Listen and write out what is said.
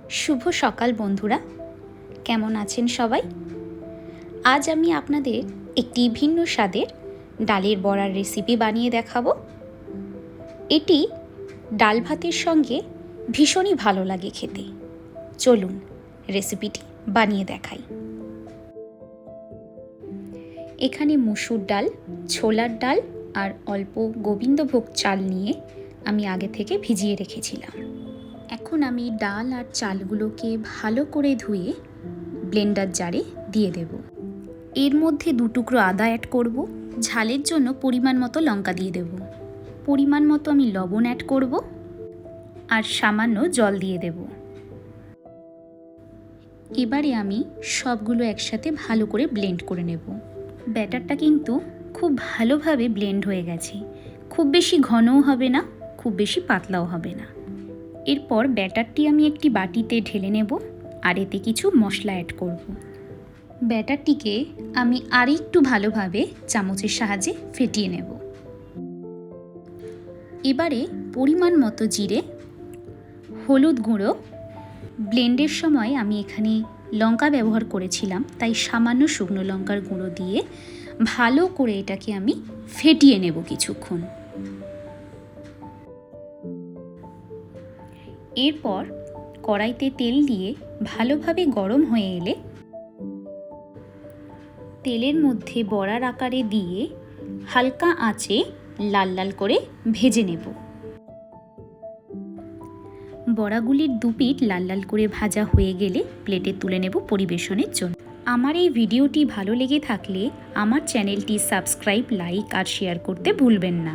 শুভ সকাল বন্ধুরা, কেমন আছেন সবাই? আজ আমি আপনাদের একটি ভিন্ন স্বাদের ডালের বড়ার রেসিপি বানিয়ে দেখাবো। এটি ডাল ভাতের সঙ্গে ভীষণই ভালো লাগে খেতে। চলুন রেসিপিটি বানিয়ে দেখাই। এখানে মুসুর ডাল, ছোলার ডাল আর অল্প গোবিন্দভোগ চাল নিয়ে আমি আগে থেকে ভিজিয়ে রেখেছিলাম। এখন আমি ডাল আর চালগুলোকে ভালো করে ধুয়ে ব্লেন্ডার জারে দিয়ে দেব। এর মধ্যে 2 টুকরো আদা অ্যাড করব। ঝালের জন্য পরিমাণ মতো লঙ্কা দিয়ে দেব। পরিমাণ মতো আমি লবণ অ্যাড করব আর সামান্য জল দিয়ে দেব। এবারে আমি সবগুলো একসাথে ভালো করে ব্লেন্ড করে নেব। ব্যাটারটা কিন্তু খুব ভালোভাবে ব্লেন্ড হয়ে গেছে। খুব বেশি ঘনও হবে না, খুব বেশি পাতলাও হবে না। এরপর ব্যাটারটি আমি একটি বাটিতে ঢেলে নেব আর এতে কিছু মশলা অ্যাড করব। ব্যাটারটিকে আমি আরেকটু ভালোভাবে চামচের সাহায্যে ফেটিয়ে নেব। এবারে পরিমাণ মতো জিরে, হলুদ গুঁড়ো, ব্লেন্ডের সময় আমি এখানে লঙ্কা ব্যবহার করেছিলাম, তাই সামান্য শুকনো লঙ্কার গুঁড়ো দিয়ে ভালো করে এটাকে আমি ফেটিয়ে নেব কিছুক্ষণ। এরপর কড়াইতে তেল দিয়ে ভালোভাবে গরম হয়ে এলে তেলের মধ্যে বড়ার আকারে দিয়ে হালকা আঁচে লাল লাল করে ভেজে নেব। বড়াগুলির 2 পিঠ লাল লাল করে ভাজা হয়ে গেলে প্লেটে তুলে নেব পরিবেশনের জন্য। আমার এই ভিডিওটি ভালো লেগে থাকলে আমার চ্যানেলটি সাবস্ক্রাইব, লাইক আর শেয়ার করতে ভুলবেন না।